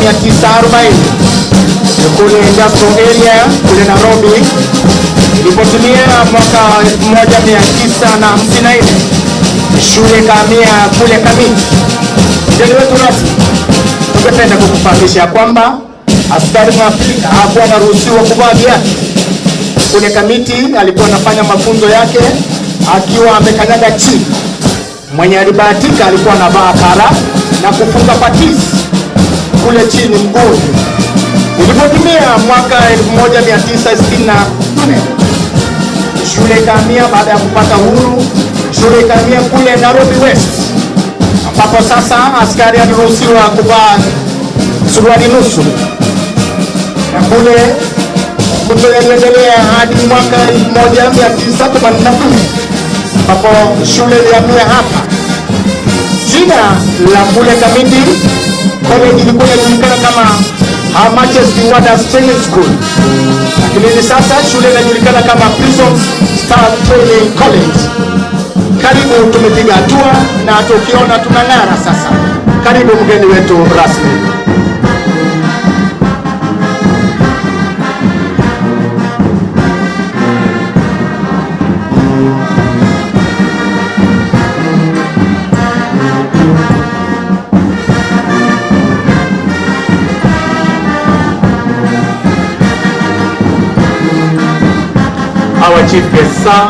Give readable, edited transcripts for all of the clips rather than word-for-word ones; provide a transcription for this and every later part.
1940 kule industrial area kule Nairobi. Ilipotimia mwaka 1954 shule kahamia kule Kamiti. Mgeni wetu rasmi, tungependa kukufahamisha kwamba askari Mwafrika hakuwa anaruhusiwa kuvaa viatu. Kule Kamiti alikuwa anafanya mafunzo yake akiwa amekanyaga chini. Mwenye alibahatika alikuwa anavaa kara na kufunga patisi kule chini mguuni. Ilipotimia mwaka 1964 shule ikahamia, baada ya kupata uhuru, shule ikahamia kule Nairobi West, ambapo sasa askari aliruhusiwa kuvaa suruali nusu. Na kule mto yaliendelea hadi mwaka 1984 ambapo shule ilihamia hapa. Jina la kule Kamiti college ilikuwa inajulikana kama Her Majesty Warders Training School, lakini hivi sasa shule inajulikana kama Prison Staff Training College. Karibu, tumepiga hatua na tukiona tunang'ara sasa. Karibu mgeni wetu rasmi. Our chief guest, sir,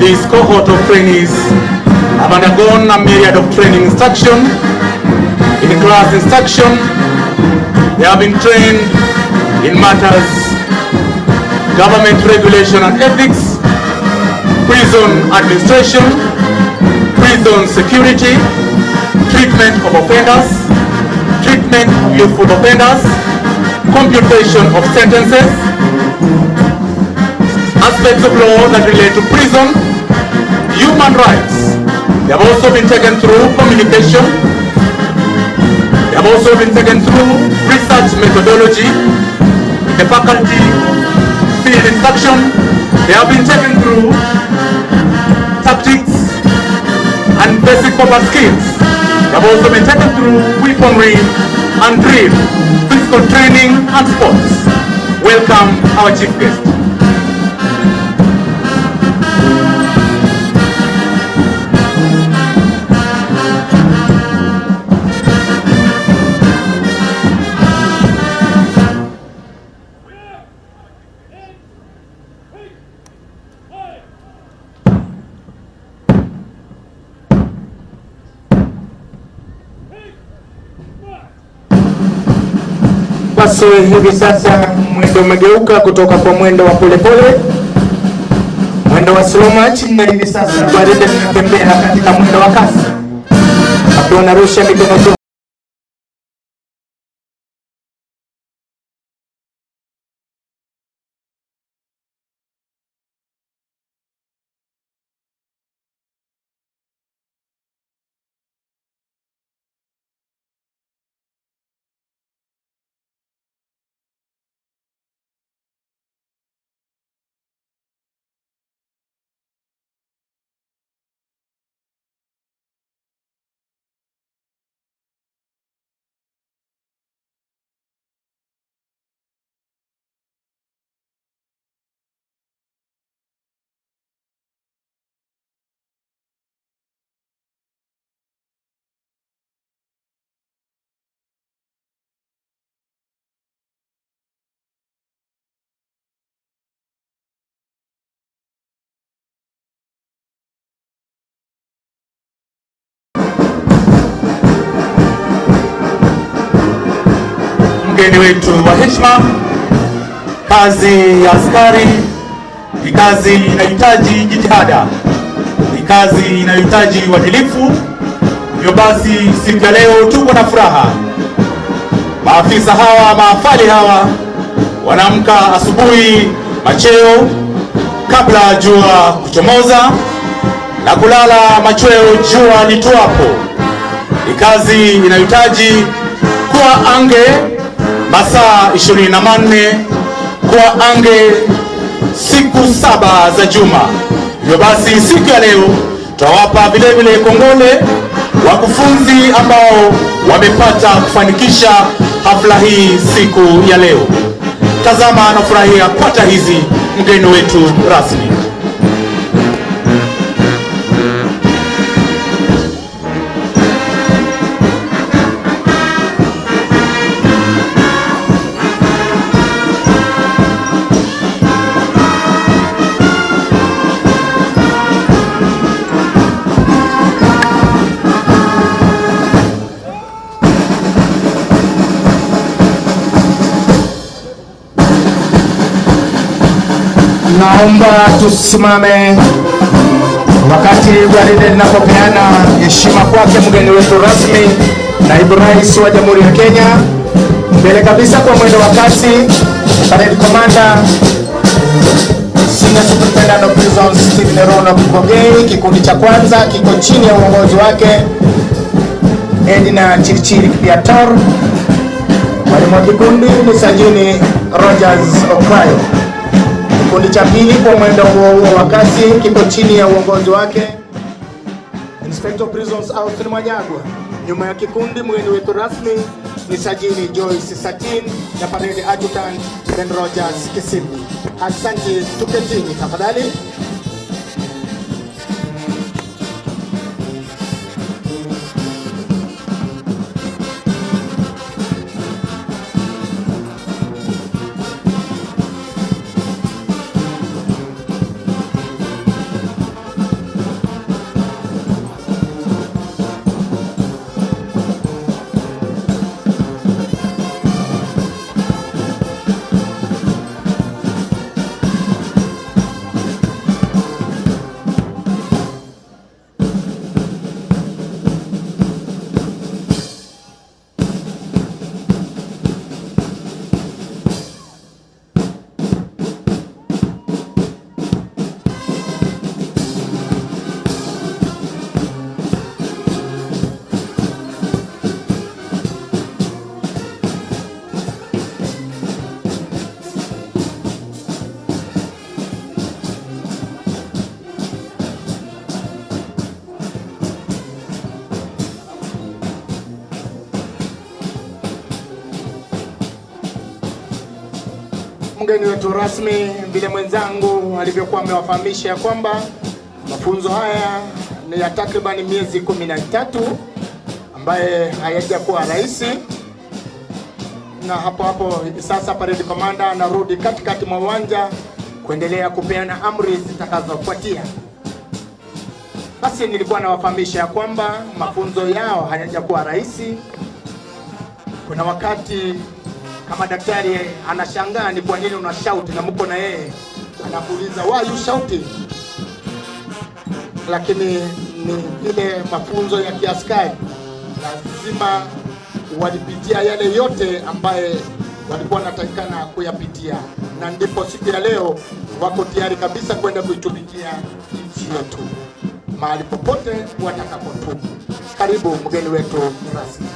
this cohort of trainees have undergone a myriad of training instruction. In class instruction, they have been trained in matters government regulation and ethics, prison administration, prison security, treatment of offenders, treatment of youthful offenders, computation of sentences, aspects of law that relate to prison, human rights. They have also been taken through communication. They have also been taken through research methodology, the faculty field instruction. They have been taken through tactics and basic proper skills. They have also been taken through weaponry and drill, physical training and sports. Welcome our chief guest. Basi hivi sasa mwendo umegeuka kutoka kwa mwendo wa polepole, mwendo wa slow march, na hivi sasa Parrade tunatembea katika mwendo wa kasi. Hapo narusha mikono juu. Mgeni wetu wa heshima, kazi ya askari ni kazi inahitaji jitihada, ni kazi inahitaji uadilifu. Hivyo basi siku ya leo tuko na furaha. Maafisa hawa, maafali hawa wanaamka asubuhi macheo kabla jua kuchomoza na kulala machweo jua lituapo. Ni kazi inahitaji kuwa ange masaa 24, kuwa ange siku 7 za juma. Hivyo basi siku ya leo tutawapa vile vile kongole wakufunzi ambao wamepata kufanikisha hafla hii siku ya leo. Tazama, anafurahia kwata hizi mgeni wetu rasmi. Naomba tusimame wakati gwaride linapopeana heshima kwake mgeni wetu rasmi, naibu rais wa Jamhuri ya Kenya. Mbele kabisa kwa mwendo wa kasi, Parade Commander Senior Superintendent of Prisons Stephen Rono Kipogei. Kikundi cha kwanza kiko chini ya uongozi wake Edna Chirichiri Kipiator. Mwalimu wa kikundi ni Sajini Rogers Okayo. Kikundi cha pili kwa mwendo huo wa kasi kiko chini ya uongozi wake Inspector Prisons Austin Mwanyagwa. Nyuma ya kikundi mgeni wetu rasmi ni Sajini Joyce Satin na Parade Adjutant Ben Rogers Kisimbi. Asante, tuketini tafadhali. Mgeni wetu rasmi, vile mwenzangu alivyokuwa amewafahamisha ya kwamba mafunzo haya ni ya takriban miezi 13 ambaye hayajakuwa rahisi, na hapo sasa Parade Commander anarudi katikati mwa uwanja kuendelea kupeana amri zitakazofuatia. Basi nilikuwa nawafahamisha ya kwamba mafunzo yao hayajakuwa rahisi. Kuna wakati kama daktari anashangaa ni kwa nini una shout na mko na yeye anakuuliza why you shouting, lakini ni ile mafunzo ya kiaskari, lazima walipitia yale yote ambaye walikuwa wanatakikana kuyapitia, na ndipo siku ya leo wako tayari kabisa kwenda kuitumikia nchi yetu mahali popote watakapotu. Karibu mgeni wetu rasmi.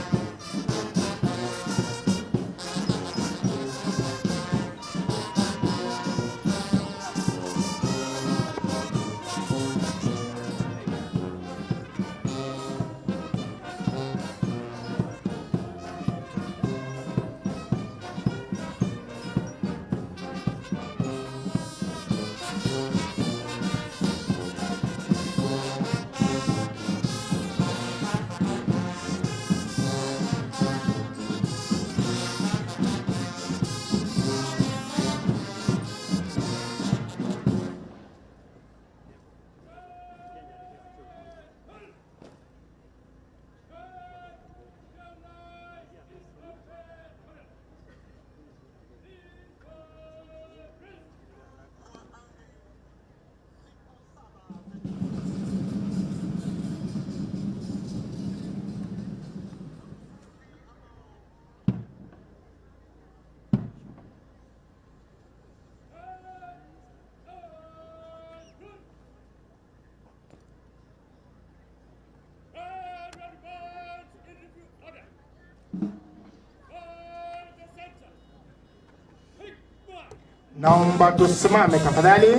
Naomba tusimame tafadhali.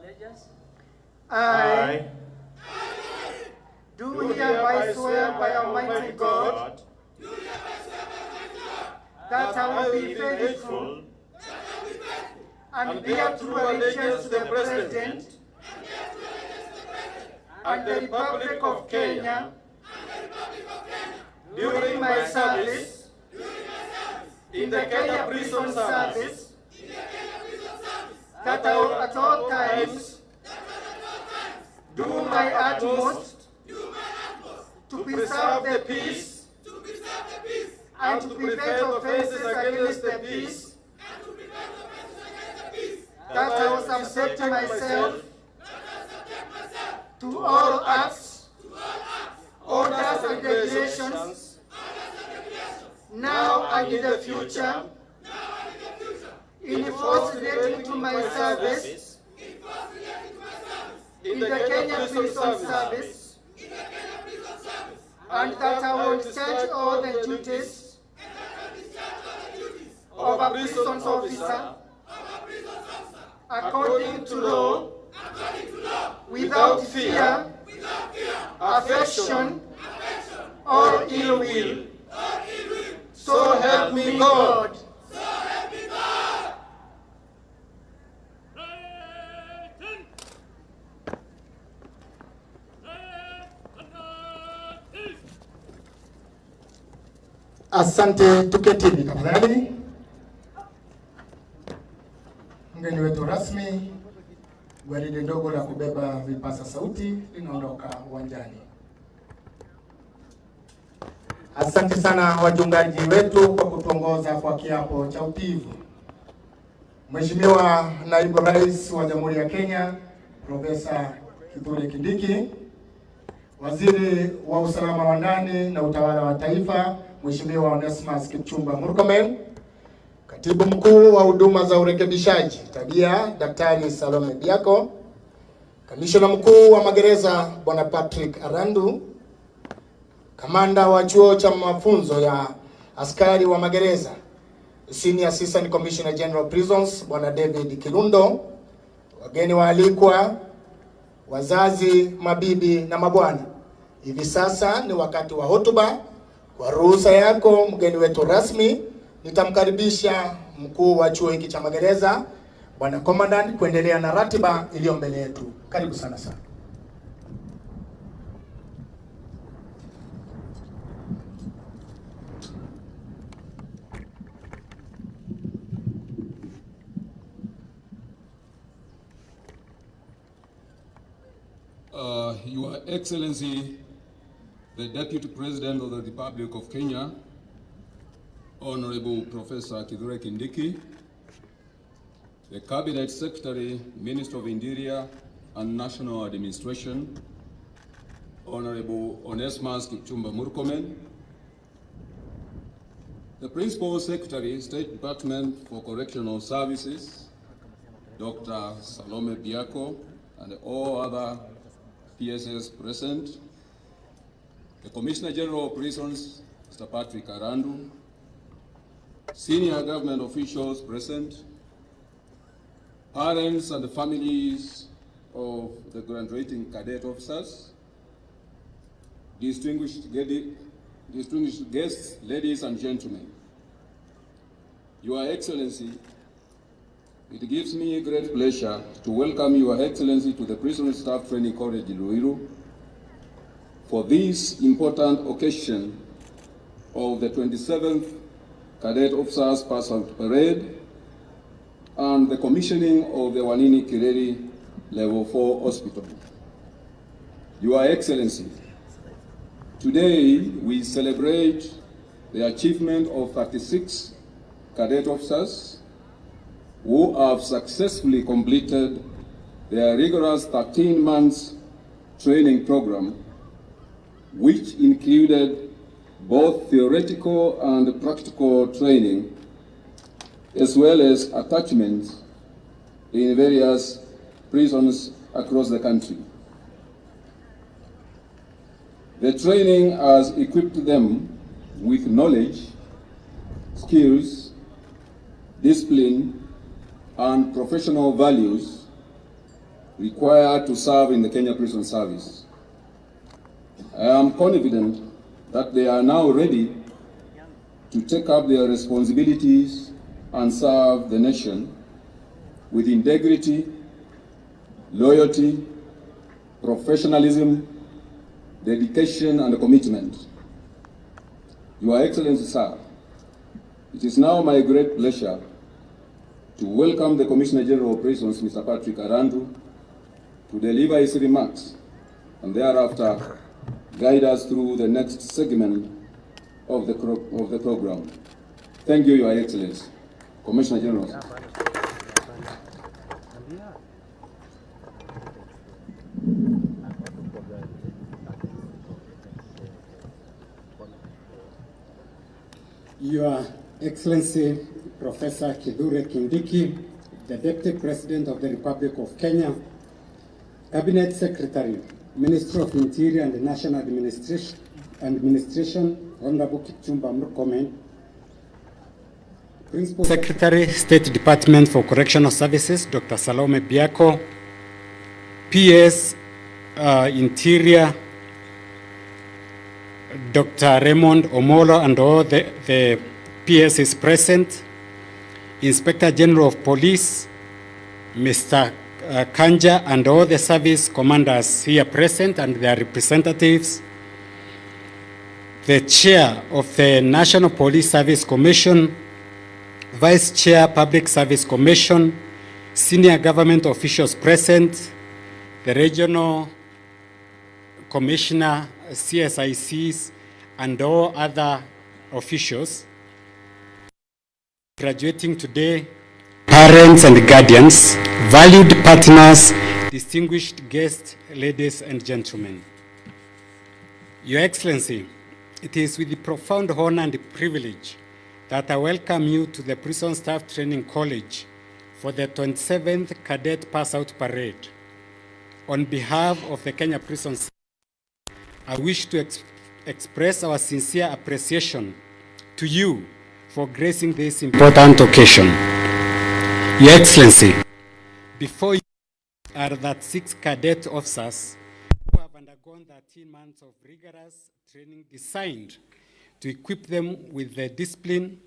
allegiance. I Do hereby swear by Almighty God that I will be faithful and bear true allegiance to the President and the Republic of Kenya during my service in the Kenya Prison Service, that I will at all times do my utmost to preserve the peace and to prevent offenses against the peace, that I will subject myself to all acts, orders and regulations, now and in the future, in force relating to my service in the Kenya Prison Service, and that I will discharge all the duties of a prison officer according to law, without fear, affection, or ill will. So help me God. Asante, tuketini tafadhali. Mgeni wetu rasmi, gwaride ndogo la kubeba vipasa sauti linaondoka uwanjani. Asante sana wajungaji wetu kwa kutuongoza kwa kiapo cha utiifu. Mheshimiwa Naibu Rais wa Jamhuri ya Kenya, Profesa Kithure Kindiki, Waziri wa Usalama wa Ndani na Utawala wa Taifa, Mheshimiwa Onesmus Kipchumba Murkomen, Katibu Mkuu wa Huduma za Urekebishaji Tabia Daktari Salome Biako, Kamishna Mkuu wa Magereza Bwana Patrick Arandu, Kamanda wa Chuo cha Mafunzo ya Askari wa Magereza Senior Assistant Commissioner General Prisons Bwana David Kilundo, wageni waalikwa, wazazi, mabibi na mabwana. Hivi sasa ni wakati wa hotuba. Kwa ruhusa yako mgeni wetu rasmi, nitamkaribisha mkuu wa chuo hiki cha magereza Bwana Commandant kuendelea na ratiba iliyo mbele yetu. Karibu sana sana. Your Excellency, the Deputy President of the Republic of Kenya, Honorable Professor Kithure Kindiki, the Cabinet Secretary, Minister of Interior and National Administration, Honorable Onesmus Kipchumba Murkomen, the Principal Secretary, State Department for Correctional Services, Dr. Salome Biako, and all other PSS present, the Commissioner General of Prisons, Mr. Patrick Arandu, senior government officials present, parents and the families of the graduating cadet officers, distinguished guests, ladies and gentlemen. Your Excellency, it gives me great pleasure to welcome Your Excellency to the Prison Staff Training College in Ruiru for this important occasion of the 27th Cadet Officers Pass-Out Parade and the commissioning of the Wanini Kireri Level 4 Hospital. Your Excellency, today we celebrate the achievement of 36 cadet officers who have successfully completed their rigorous 13 months training program, which included both theoretical and practical training, as well as attachments in various prisons across the country. The training has equipped them with knowledge, skills, discipline, and professional values required to serve in the Kenya Prison Service. I am confident that they are now ready to take up their responsibilities and serve the nation with integrity, loyalty, professionalism, dedication, and commitment. Your Excellency, sir, it is now my great pleasure to welcome the Commissioner General of Prisons, Mr. Patrick Arandu, to deliver his remarks and thereafter guide us through the next segment of the program. Thank you, Your Excellency. Commissioner General. Your Excellency, Professor Kindiki, the Deputy President of the Republic of Kenya, Cabinet Secretary, Minister of Interior and National Administration, Honorable Kipchumba Murkomen, Principal Secretary, State Department for Correctional Services, Dr. Salome Biako, PS Interior, Dr. Raymond Omolo, and all the PS is present, Inspector General of Police, Mr. Kanja, and all the service commanders here present and their representatives, the Chair of the National Police Service Commission, Vice Chair, Public Service Commission, senior government officials present, the Regional Commissioner, CSICs, and all other officials graduating today, parents and guardians, valued partners, distinguished guests, ladies and gentlemen. Your Excellency, it is with the profound honor and privilege that I welcome you to the Prison Staff Training College for the 27th Cadet Pass-Out Parade. On behalf of the Kenya Prison Staff, I wish to express our sincere appreciation to you for gracing this important occasion. Your Excellency, before you are that 6 cadet officers who have undergone 13 months of rigorous training designed to equip them with the discipline,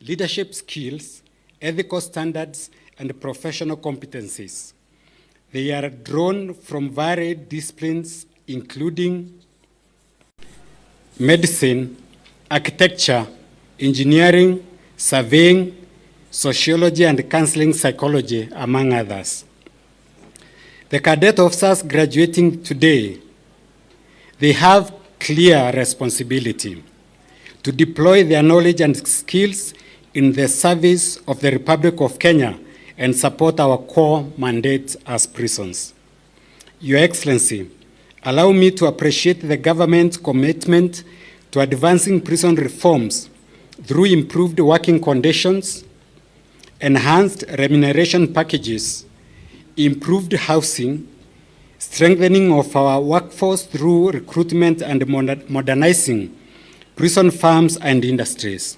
leadership skills, ethical standards, and professional competencies. They are drawn from varied disciplines, including medicine, architecture, engineering, surveying, sociology, and counseling psychology, among others. The cadet officers graduating today, they have clear responsibility to deploy their knowledge and skills in the service of the Republic of Kenya and support our core mandate as prisons. Your Excellency, allow me to appreciate the government's commitment to advancing prison reforms through improved working conditions, enhanced remuneration packages, improved housing, strengthening of our workforce through recruitment and modernizing prison farms and industries.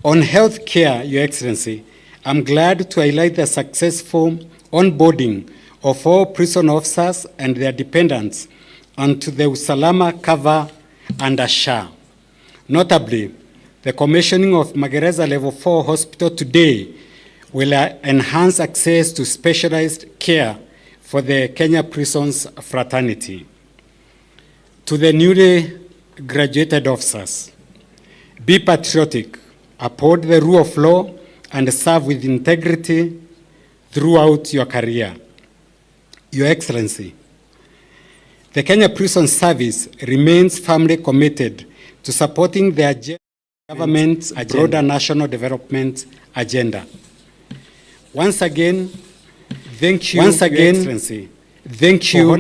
On health care, Your Excellency, I'm glad to highlight the successful onboarding of all prison officers and their dependents onto the Usalama cover under SHA. Notably, the commissioning of Magereza Level 4 Hospital today will enhance access to specialized care for the Kenya Prisons fraternity. To the newly graduated officers, be patriotic, uphold the rule of law, and serve with integrity throughout your career. Your Excellency, the Kenya Prison Service remains firmly committed to supporting the government's broader national development agenda. Once again, thank you, Your Excellency. Thank you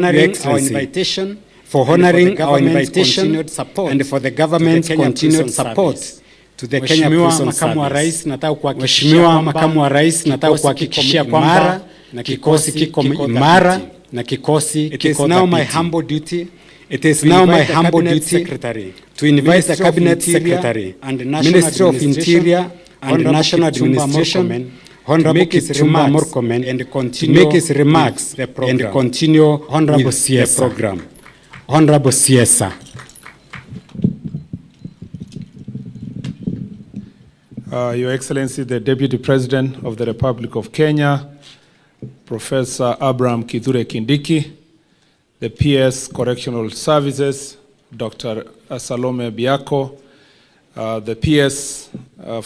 for honoring our invitation, continued support, and for the government's continued support to the Kenya Prison Service. Mheshimiwa Makamu wa Rais, nataka kuhakikishia kwamba kikosi kiko imara na kikosi kiko. It is now my humble duty to invite the Cabinet Secretary and Minister of Interior and National Administration, Honorable Kipchumba Murkomen and continue to make his remarks and continue Honorable the program. Honorable Siesa. Your Excellency, the Deputy President of the Republic of Kenya, Professor Abraham Kithure Kindiki, the PS Correctional Services, Dr. Salome Biako, the PS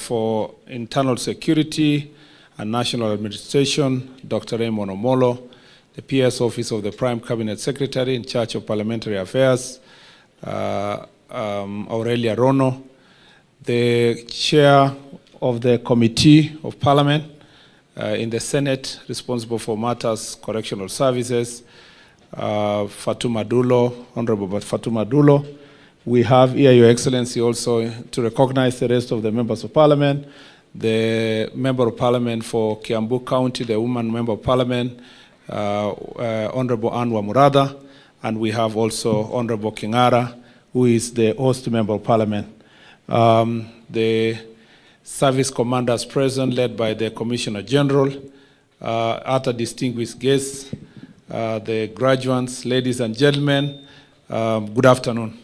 for Internal Security and National Administration, Dr. Raymond Omolo, the PS Office of the Prime Cabinet Secretary in charge of Parliamentary Affairs, Aurelia Rono, the Chair of the Committee of Parliament in the Senate responsible for matters correctional services, Fatuma Dulo, Honorable Fatuma Dulo. We have here, Your Excellency, also to recognize the rest of the members of Parliament, the Member of Parliament for Kiambu County, the Woman Member of Parliament, Honorable Anwa Murada, and we have also Honorable Kingara, who is the host Member of Parliament. The service commanders present, led by the Commissioner General, other distinguished guests, the graduates, ladies and gentlemen, good afternoon.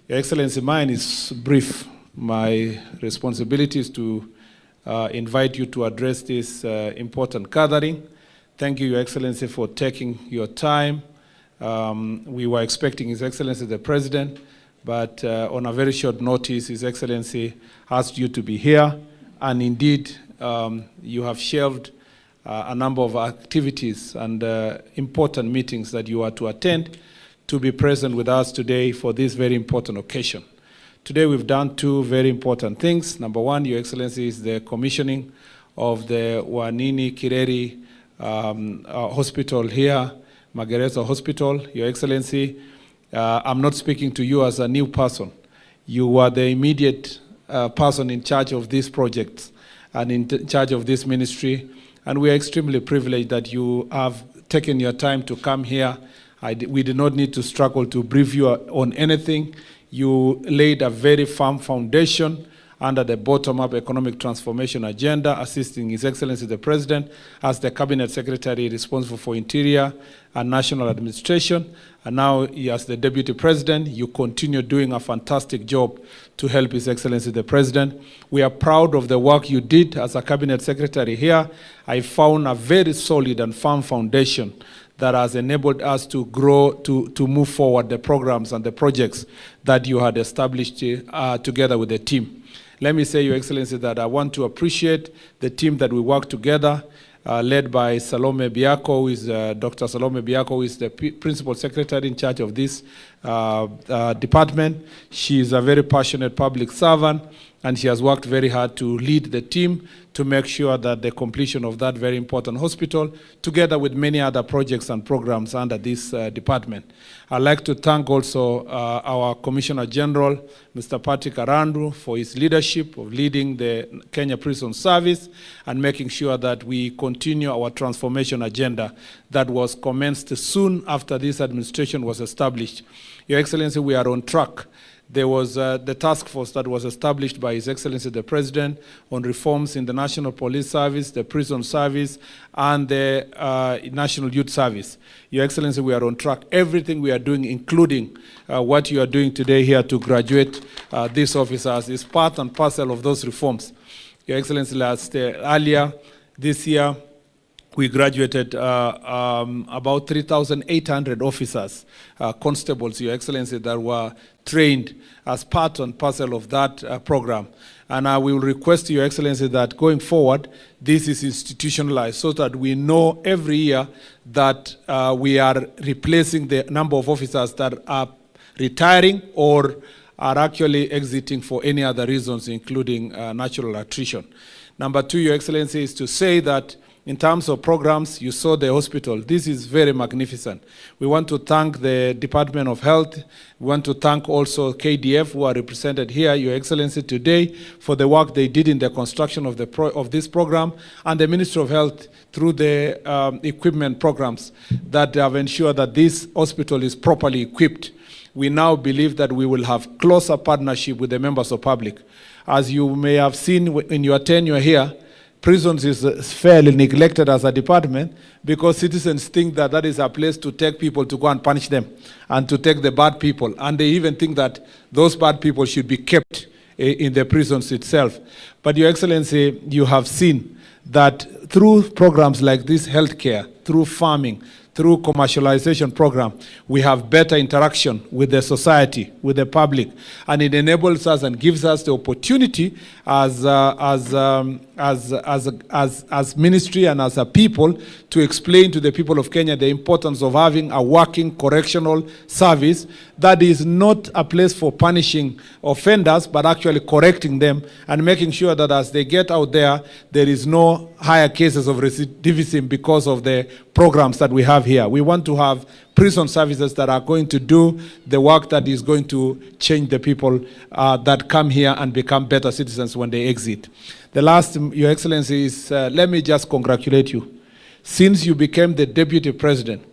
Your Excellency, mine is brief. My responsibility is to invite you to address this important gathering. Thank you, Your Excellency, for taking your time. We were expecting His Excellency the President, but on a very short notice, His Excellency asked you to be here, and indeed, you have shelved a number of activities and important meetings that you are to attend to be present with us today for this very important occasion. Today we've done two very important things. Number one, Your Excellency, is the commissioning of the Wanini Kireri hospital here, Magereza Hospital. Your Excellency, I'm not speaking to you as a new person. You are the immediate person in charge of this project and in charge of this ministry, and we are extremely privileged that you have taken your time to come here. We did not need to struggle to brief you on anything. You laid a very firm foundation under the bottom-up economic transformation agenda, assisting His Excellency the President as the Cabinet Secretary responsible for Interior and National Administration. And now, as the Deputy President, you continue doing a fantastic job to help His Excellency the President. We are proud of the work you did as a Cabinet Secretary here. I found a very solid and firm foundation that has enabled us to grow, to move forward the programs and the projects that you had established together with the team. Let me say, Your Excellency, that I want to appreciate the team that we work together, led by Salome Biako, who is Dr. Salome Biako, who is the Principal Secretary in charge of this department. She is a very passionate public servant, and she has worked very hard to lead the team to make sure that the completion of that very important hospital, together with many other projects and programs under this department. I'd like to thank also our Commissioner General, Mr. Patrick Arandu, for his leadership of leading the Kenya Prison Service and making sure that we continue our transformation agenda that was commenced soon after this administration was established. Your Excellency, we are on track. There was the task force that was established by His Excellency the President on reforms in the National Police Service, the Prison Service, and the National Youth Service. Your Excellency, we are on track. Everything we are doing, including what you are doing today here to graduate these officers, is part and parcel of those reforms. Your Excellency, earlier this year, we graduated about 3,800 officers, constables, Your Excellency, that were trained as part and parcel of that program. And I will request Your Excellency that going forward, this is institutionalized so that we know every year that we are replacing the number of officers that are retiring or are actually exiting for any other reasons, including natural attrition. Number two, Your Excellency, is to say that in terms of programs, you saw the hospital. This is very magnificent. We want to thank the Department of Health. We want to thank also KDF, who are represented here, Your Excellency, today, for the work they did in the construction of this program, and the Ministry of Health through the equipment programs that have ensured that this hospital is properly equipped. We now believe that we will have closer partnership with the members of public. As you may have seen in your tenure here, prisons is fairly neglected as a department because citizens think that that is a place to take people to go and punish them and to take the bad people. And they even think that those bad people should be kept in the prisons itself. But Your Excellency, you have seen that through programs like this healthcare, through farming, through commercialization program, we have better interaction with the society, with the public, and it enables us and gives us the opportunity as ministry and as a people to explain to the people of Kenya the importance of having a working correctional service that is not a place for punishing offenders, but actually correcting them and making sure that as they get out there, there is no higher cases of recidivism because of the programs that we have here. We want to have prison services that are going to do the work that is going to change the people that come here and become better citizens when they exit. The last, Your Excellency, is let me just congratulate you. Since you became the Deputy President,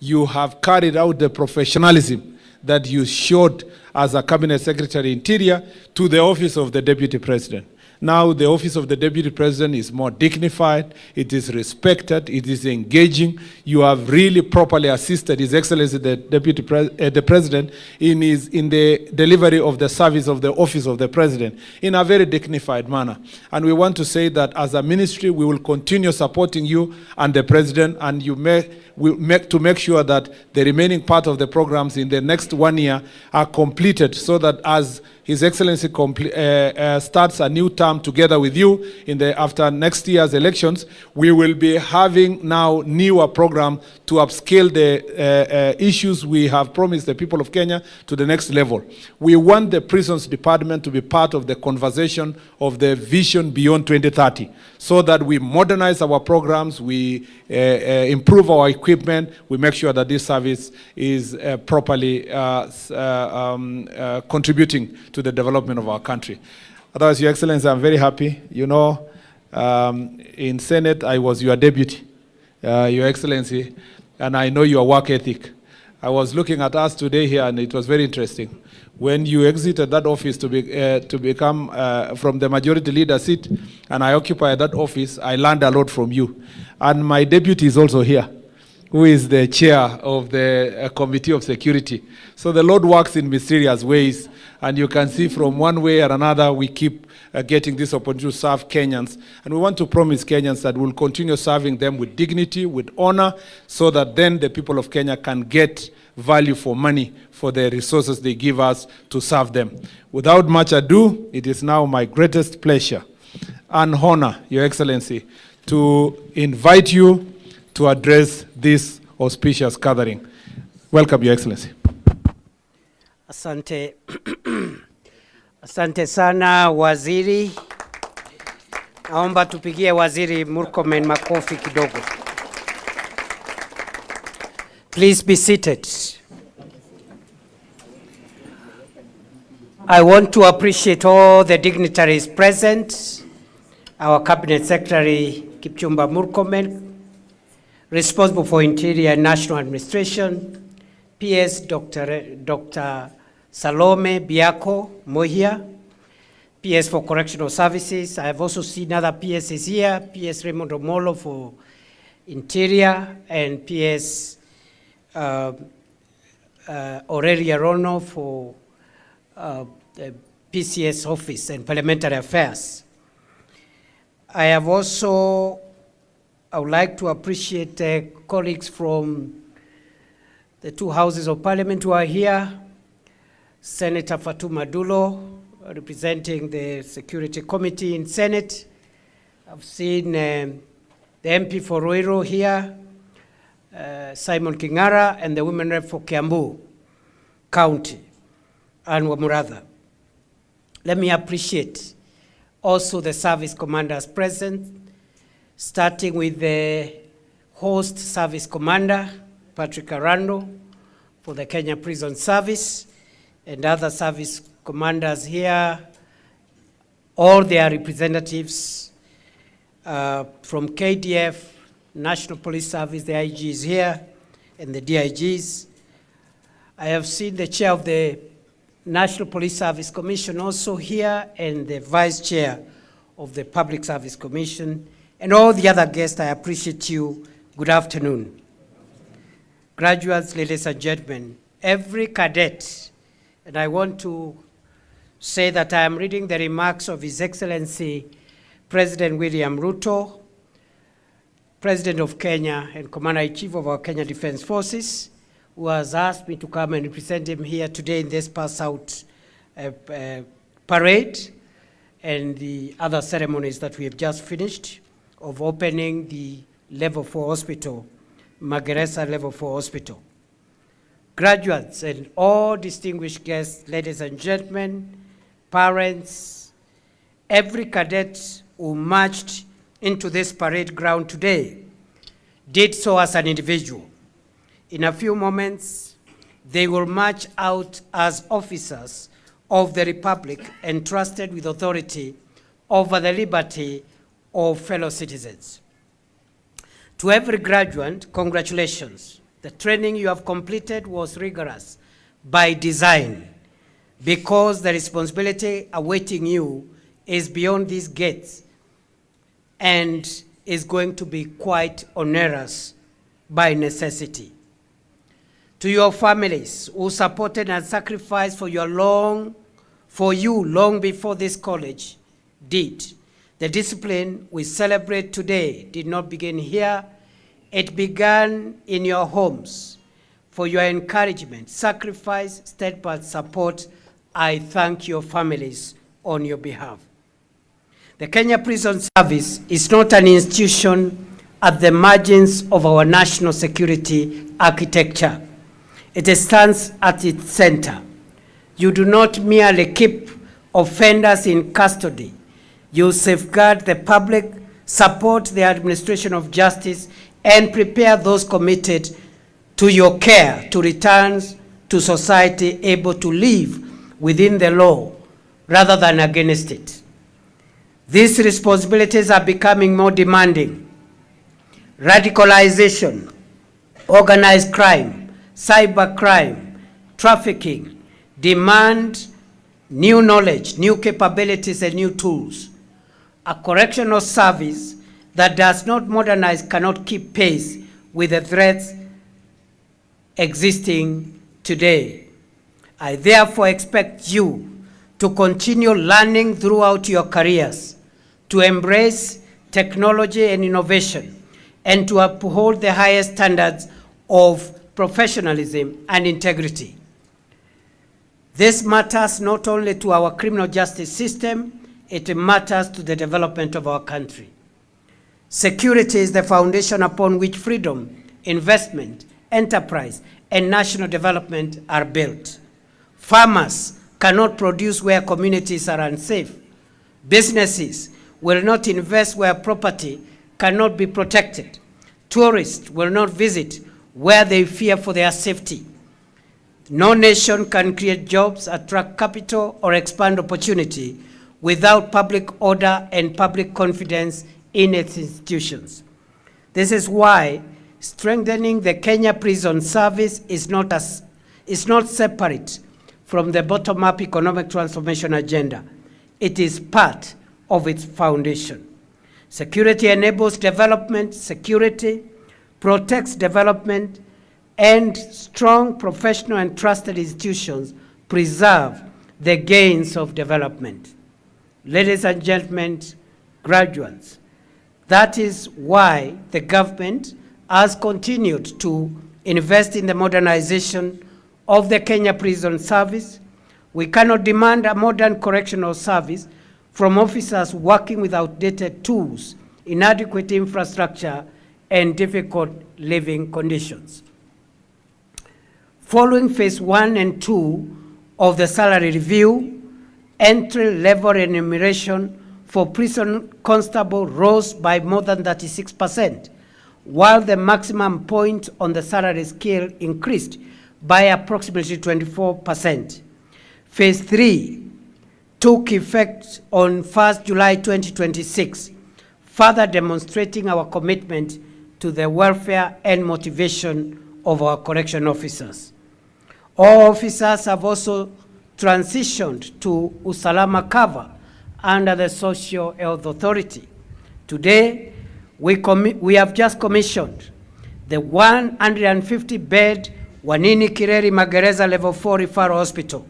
you have carried out the professionalism that you showed as a Cabinet Secretary Interior to the office of the Deputy President. Now the office of the Deputy President is more dignified, it is respected, it is engaging. You have really properly assisted His Excellency the President in the delivery of the service of the office of the President in a very dignified manner. And we want to say that as a ministry, we will continue supporting you and the President, and to make sure that the remaining part of the programs in the next 1 year are completed, so that as His Excellency starts a new term together with you after next year's elections, we will be having now newer program to upscale the issues we have promised the people of Kenya to the next level. We want the Prisons Department to be part of the conversation of the vision beyond 2030, so that we modernize our programs, we improve our equipment, we make sure that this service is properly contributing to the development of our country. Otherwise, Your Excellency, I'm very happy. You know, in Senate, I was your deputy, Your Excellency, and I know your work ethic. I was looking at us today here, and it was very interesting. When you exited that office to become from the majority leader seat, and I occupy that office, I learned a lot from you. And my deputy is also here, who is the chair of the Committee of Security. So the Lord works in mysterious ways, and you can see from one way or another, we keep getting this opportunity to serve Kenyans. And we want to promise Kenyans that we'll continue serving them with dignity, with honor, so that then the people of Kenya can get value for money for the resources they give us to serve them. Without much ado, it is now my greatest pleasure and honor, Your Excellency, to invite you to address this auspicious gathering. Welcome, Your Excellency. Asante. Asante sana waziri. Naomba tupigie waziri Murkomen makofi kidogo. Please be seated. I want to appreciate all the dignitaries present. Our Cabinet Secretary Kipchumba Murkomen, responsible for Interior and National Administration, PS Dr. Salome Biako Mohia, PS for Correctional Services. I have also seen other PSs here, PS Raymond Omolo for Interior, and PS Aurelia Rono for the PCS Office and Parliamentary Affairs. I would like to appreciate colleagues from the two houses of parliament who are here. Senator Fatuma Dulo, representing the Security Committee in Senate. I've seen the MP for Ruiru here, Simon Kingara, and the women rep for Kiambu County, Anne Wamuratha. Let me appreciate also the service commanders present, starting with the host service commander, Patrick Arando, for the Kenya Prison Service, and other service commanders here, all their representatives from KDF, National Police Service, the IG is here, and the DIGs. I have seen the chair of the National Police Service Commission also here, and the vice chair of the Public Service Commission, and all the other guests, I appreciate you. Good afternoon. Graduates, ladies and gentlemen, every cadet, and I want to say that I am reading the remarks of His Excellency President William Ruto, President of Kenya and Commander-in-Chief of our Kenya Defense Forces, who has asked me to come and represent him here today in this pass-out parade and the other ceremonies that we have just finished of opening the Level 4 Hospital, Magereza Level 4 Hospital. Graduates and all distinguished guests, ladies and gentlemen, parents, every cadet who marched into this parade ground today did so as an individual. In a few moments, they will march out as officers of the Republic entrusted with authority over the liberty of fellow citizens. To every graduate, congratulations. The training you have completed was rigorous by design, because the responsibility awaiting you is beyond these gates and is going to be quite onerous by necessity. To your families who supported and sacrificed for you long before this college did, the discipline we celebrate today did not begin here. It began in your homes. For your encouragement, sacrifice, steadfast support, I thank your families on your behalf. The Kenya Prison Service is not an institution at the margins of our national security architecture. It stands at its center. You do not merely keep offenders in custody. You safeguard the public, support the administration of justice, and prepare those committed to your care to return to society able to live within the law rather than against it. These responsibilities are becoming more demanding. Radicalization, organized crime, cybercrime, trafficking demand new knowledge, new capabilities, and new tools. A correctional service that does not modernize cannot keep pace with the threats existing today. I therefore expect you to continue learning throughout your careers, to embrace technology and innovation, and to uphold the highest standards of professionalism and integrity. This matters not only to our criminal justice system, it matters to the development of our country. Security is the foundation upon which freedom, investment, enterprise, and national development are built. Farmers cannot produce where communities are unsafe. Businesses will not invest where property cannot be protected. Tourists will not visit where they fear for their safety. No nation can create jobs, attract capital, or expand opportunity without public order and public confidence in its institutions. This is why strengthening the Kenya Prison Service is not separate from the bottom-up economic transformation agenda. It is part of its foundation. Security enables development, security protects development, and strong professional and trusted institutions preserve the gains of development. Ladies and gentlemen, graduates, that is why the government has continued to invest in the modernization of the Kenya Prison Service. We cannot demand a modern correctional service from officers working with outdated tools, inadequate infrastructure, and difficult living conditions. Following phase 1 and 2 of the salary review, entry-level remuneration for prison constable rose by more than 36%, while the maximum point on the salary scale increased by approximately 24%. Phase 3 took effect on 1st July 2026, further demonstrating our commitment to the welfare and motivation of our correction officers. All officers have also transitioned to Usalama cover under the Social Health Authority. Today, We have just commissioned the 150-bed Wanini Kireri Magereza Level 4 Referral Hospital,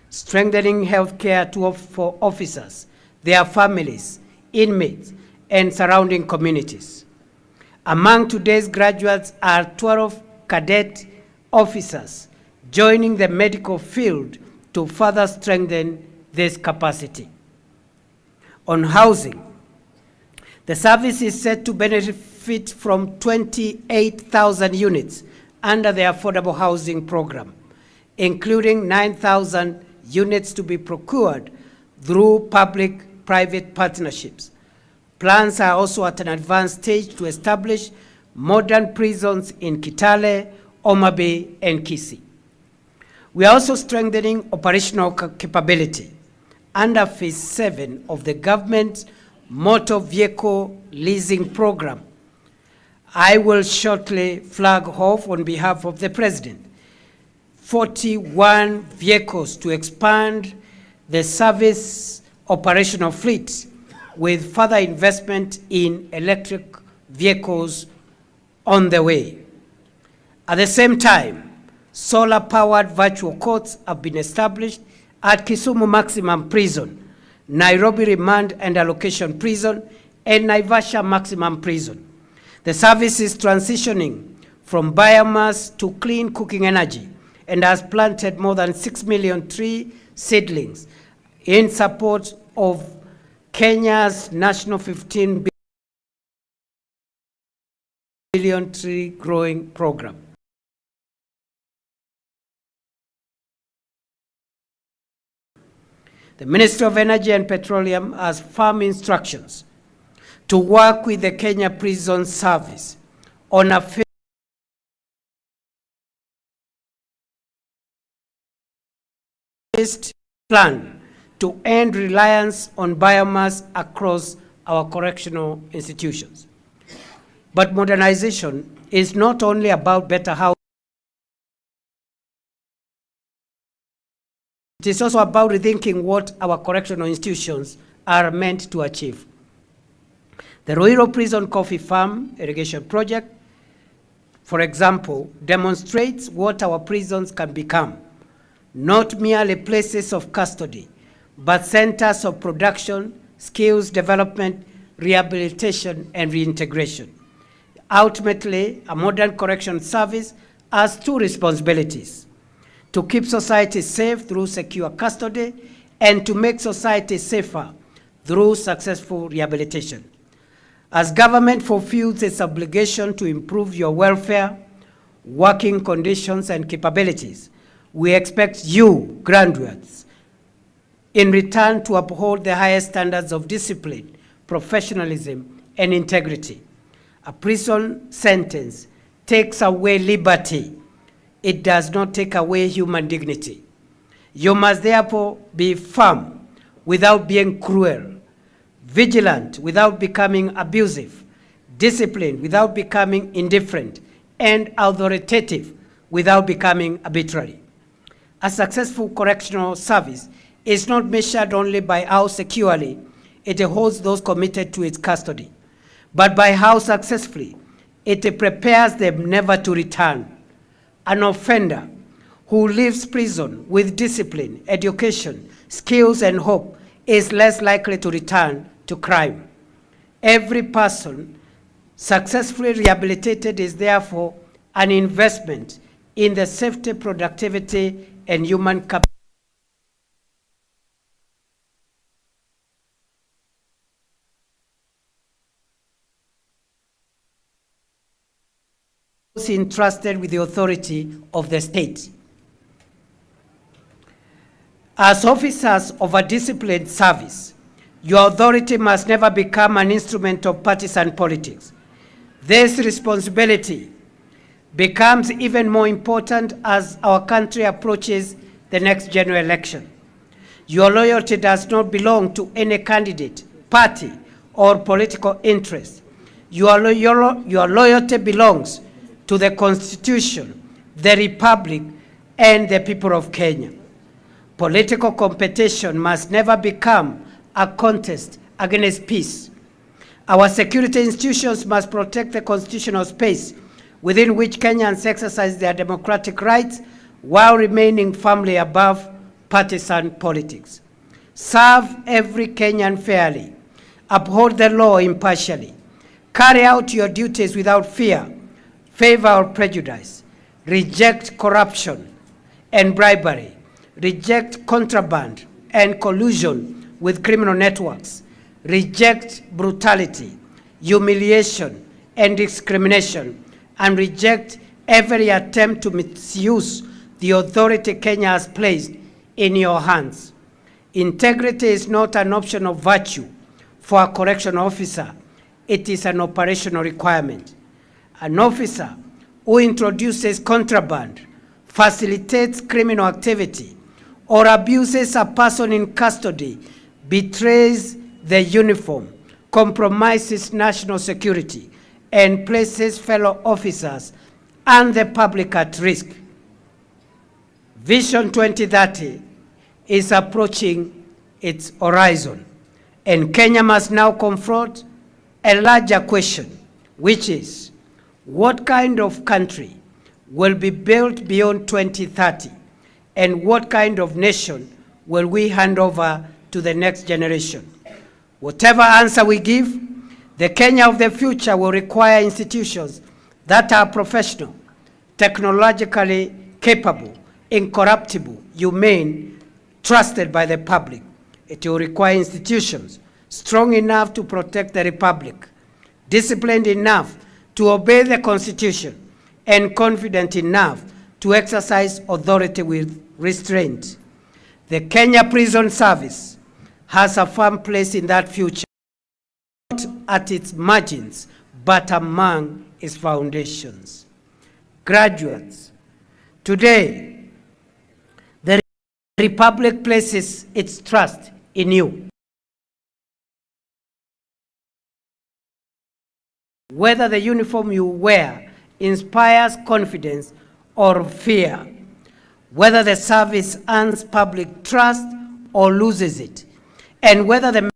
strengthening healthcare for officers, their families, inmates, and surrounding communities. Among today's graduates are 12 cadet officers joining the medical field to further strengthen this capacity. On housing, the service is set to benefit from 28,000 units under the Affordable Housing Program, including 9,000 units to be procured through public-private partnerships. Plans are also at an advanced stage to establish modern prisons in Kitale, Homa Bay, and Kisii. We are also strengthening operational capability under Phase 7 of the government's motor vehicle leasing program. I will shortly flag off on behalf of the President 41 vehicles to expand the service operational fleet with further investment in electric vehicles on the way. At the same time, solar-powered virtual courts have been established at Kisumu Maximum Prison, Nairobi Remand and Allocation Prison, and Naivasha Maximum Prison. The service is transitioning from biomass to clean cooking energy and has planted more than 6 million tree seedlings in support of Kenya's national 15 billion tree growing program. The Ministry of Energy and Petroleum has firm instructions to work with the Kenya Prison Service on a phased plan to end reliance on biomass across our correctional institutions. But modernization is not only about better housing, it is also about rethinking what our correctional institutions are meant to achieve. The Ruiru Prison Coffee Farm irrigation project, for example, demonstrates what our prisons can become, not merely places of custody, but centers of production, skills development, rehabilitation, and reintegration. Ultimately, a modern correction service has two responsibilities: to keep society safe through secure custody and to make society safer through successful rehabilitation. As government fulfills its obligation to improve your welfare, working conditions, and capabilities, we expect you, graduates, in return to uphold the highest standards of discipline, professionalism, and integrity. A prison sentence takes away liberty. It does not take away human dignity. You must therefore be firm without being cruel, vigilant without becoming abusive, disciplined without becoming indifferent, and authoritative without becoming arbitrary. A successful correctional service is not measured only by how securely it holds those committed to its custody, but by how successfully it prepares them never to return. An offender who leaves prison with discipline, education, skills, and hope is less likely to return to crime. Every person successfully rehabilitated is therefore an investment in the safety, productivity, and human capital entrusted with the authority of the state. As officers of a disciplined service, your authority must never become an instrument of partisan politics. This responsibility becomes even more important as our country approaches the next general election. Your loyalty does not belong to any candidate, party, or political interest. Your loyalty belongs to the Constitution, the Republic, and the people of Kenya. Political competition must never become a contest against peace. Our security institutions must protect the constitutional space within which Kenyans exercise their democratic rights while remaining firmly above partisan politics. Serve every Kenyan fairly. Uphold the law impartially. Carry out your duties without fear, favor, or prejudice. Reject corruption and bribery. Reject contraband and collusion with criminal networks. Reject brutality, humiliation, and discrimination, and reject every attempt to misuse the authority Kenya has placed in your hands. Integrity is not an optional virtue for a correctional officer. It is an operational requirement. An officer who introduces contraband, facilitates criminal activity, or abuses a person in custody betrays the uniform, compromises national security, and places fellow officers and the public at risk. Vision 2030 is approaching its horizon, and Kenya must now confront a larger question, which is, what kind of country will be built beyond 2030, and what kind of nation will we hand over to the next generation? Whatever answer we give, the Kenya of the future will require institutions that are professional, technologically capable, incorruptible, humane, trusted by the public. It will require institutions strong enough to protect the republic, disciplined enough to obey the Constitution, and confident enough to exercise authority with restraint. The Kenya Prison Service has a firm place in that future, not at its margins, but among its foundations. Graduates, today, the Republic places its trust in you. Whether the uniform you wear inspires confidence or fear, whether the service earns public trust or loses it, and whether the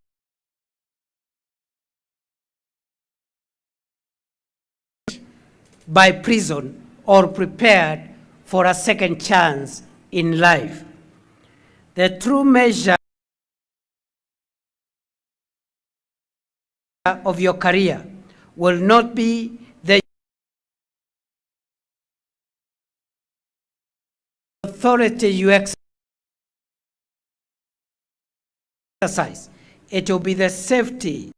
by prison or prepared for a second chance in life. The true measure of your career will not be the authority you exercise. It will be the safety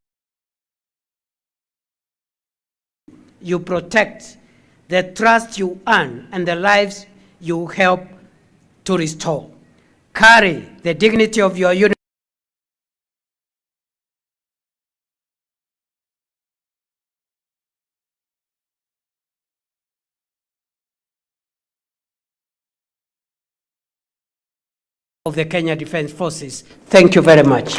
you protect, the trust you earn, and the lives you help to restore. Carry the dignity of your uniform of the Kenya Defence Forces. Thank you very much.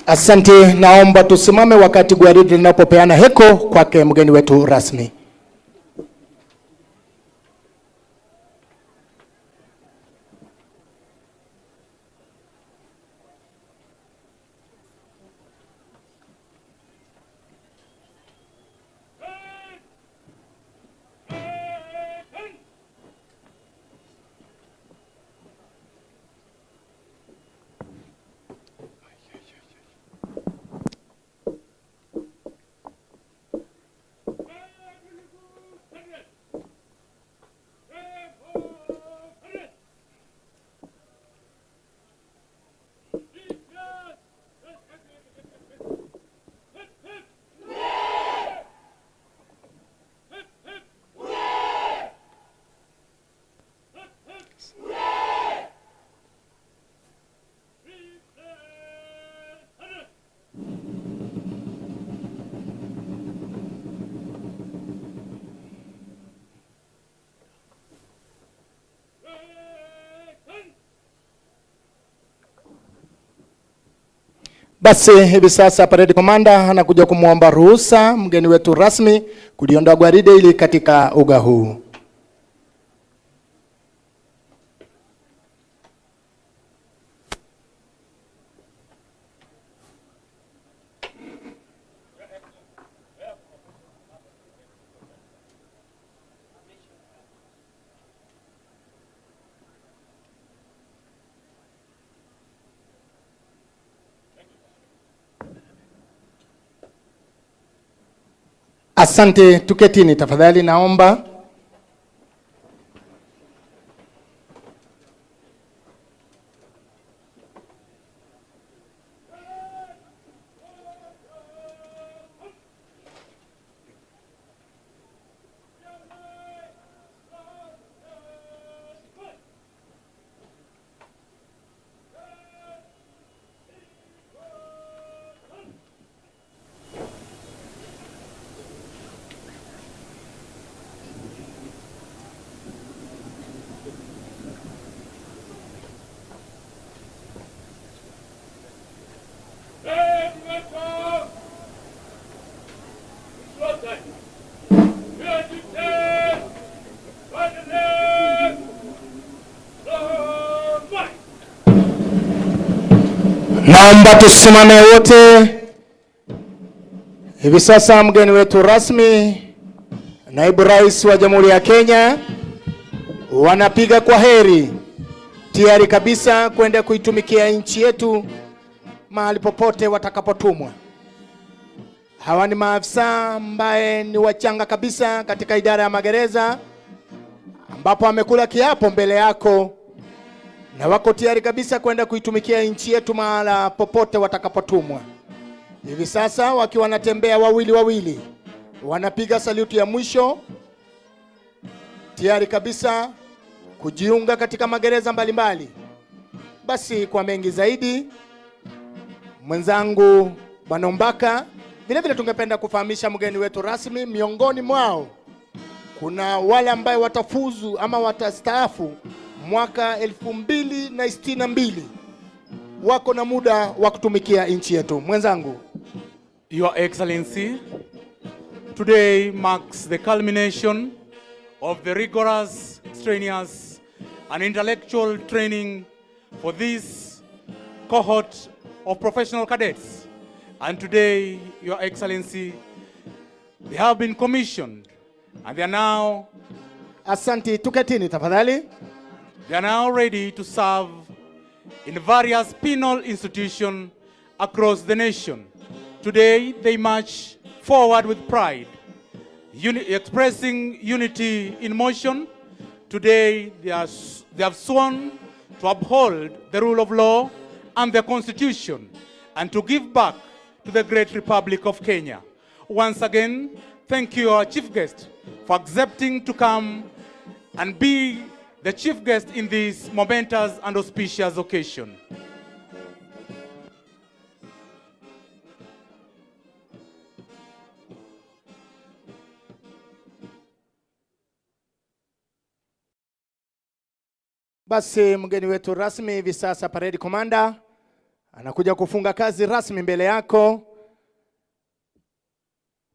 Asante, naomba tusimame wakati gwaride linapopeana heko kwake mgeni wetu rasmi. Basi hivi sasa Parade Commander anakuja kumwomba ruhusa mgeni wetu rasmi kuliondoa gwaride ili katika uga huu. Asante, tuketini tafadhali naomba. Naomba tusimame wote. Hivi sasa mgeni wetu rasmi, Naibu Rais wa Jamhuri ya Kenya, wanapiga kwa heri, tayari kabisa kwenda kuitumikia nchi yetu mahali popote watakapotumwa. Hawa ni maafisa ambaye ni wachanga kabisa katika idara ya magereza, ambapo amekula kiapo mbele yako na wako tayari kabisa kwenda kuitumikia nchi yetu mahala popote watakapotumwa. Hivi sasa wakiwa wanatembea wawili wawili, wanapiga saluti ya mwisho, tayari kabisa kujiunga katika magereza mbalimbali. Basi kwa mengi zaidi, mwenzangu Bwana Mbaka, vile tungependa kufahamisha mgeni wetu rasmi, miongoni mwao kuna wale ambao watafuzu ama watastaafu mwaka 2062, wako na muda wa kutumikia nchi yetu. Mwenzangu. Your Excellency, today marks the culmination of the rigorous, strenuous and intellectual training for this cohort of professional cadets. And today, Your Excellency, they have been commissioned and they are now... Asante, tuketini tafadhali. They are now ready to serve in various penal institutions across the nation. Today, they march forward with pride, expressing unity in motion. Today, they have sworn to uphold the rule of law and the Constitution and to give back to the great Republic of Kenya. Once again, thank you, our chief guest, for accepting to come and be the chief guest in this momentous and auspicious occasion. Basi mgeni wetu rasmi hivi sasa, Parade Commander anakuja kufunga kazi rasmi mbele yako.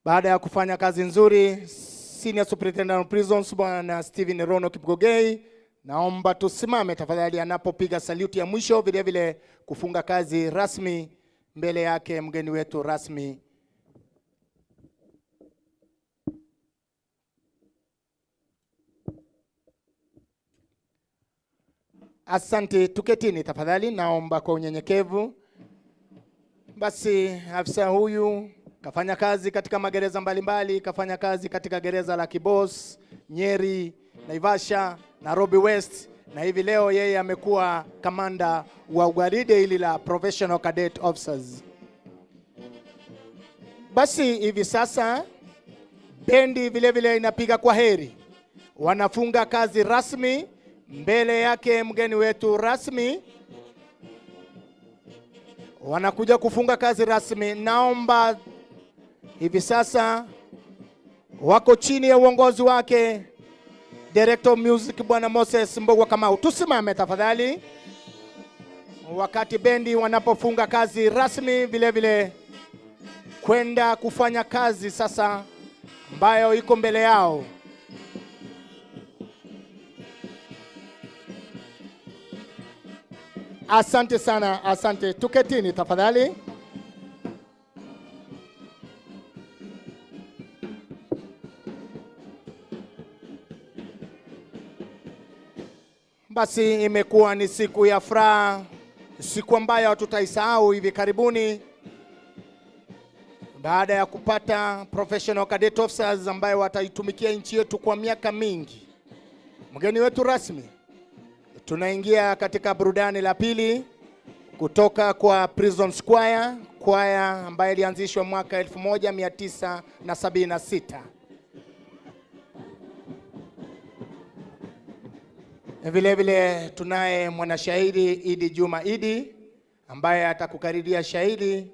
Baada ya kufanya kazi nzuri, Senior Superintendent of Prisons Bwana Stephen Rono Kipgogei, naomba tusimame tafadhali anapopiga saluti ya mwisho, vile kufunga kazi rasmi mbele yake mgeni wetu rasmi. Asante, tuketini tafadhali, naomba kwa unyenyekevu. Basi afisa huyu kafanya kazi katika magereza mbalimbali, kafanya kazi katika gereza la Kibos, Nyeri, Naivasha, Nairobi West, na hivi leo yeye amekuwa kamanda wa gwaride hili la Professional Cadet Officers. Basi hivi sasa bendi vile inapiga kwa heri, wanafunga kazi rasmi mbele yake mgeni wetu rasmi, wanakuja kufunga kazi rasmi. Naomba hivi sasa wako chini ya uongozi wake Director of Music Bwana Moses Mbogwa Kamau, tusimame tafadhali wakati bendi wanapofunga kazi rasmi, vile kwenda kufanya kazi sasa ambayo iko mbele yao. Asante sana, asante. Tuketini tafadhali. Basi imekuwa ni siku ya furaha, siku ambayo tutaisahau hivi karibuni. baada ya kupata professional cadet officers ambayo wataitumikia nchi yetu kwa miaka mingi. Mgeni wetu rasmi, tunaingia katika burudani la pili kutoka kwa Prison Choir, kwaya ambayo ilianzishwa mwaka 1976. Vile vile tunaye mwanashairi Idi Juma Idi ambaye atakukariria shairi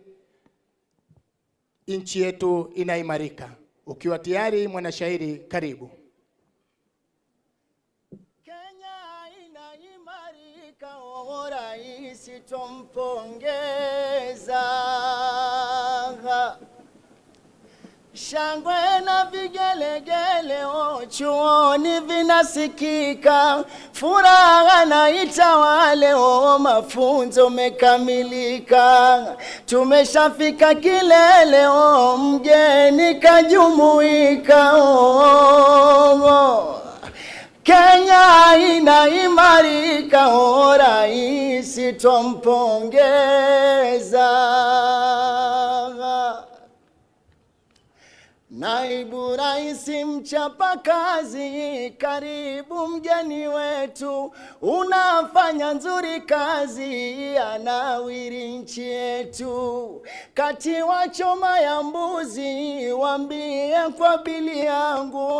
nchi yetu inaimarika. Ukiwa tayari mwanashairi, karibu. Kenya inaimarika, rais tumpongeza. Shangwe na vigelegele chuoni vinasikika, furaha na itawale, mafunzo mekamilika, tumeshafika kilele, mgeni kajumuika. Kenya inaimarika, rais tumpongeza. Naibu rais mchapa kazi, karibu mgeni wetu, unafanya nzuri kazi, anawiri nchi yetu. Kati wachoma ya mbuzi, wambie kwa bili yangu.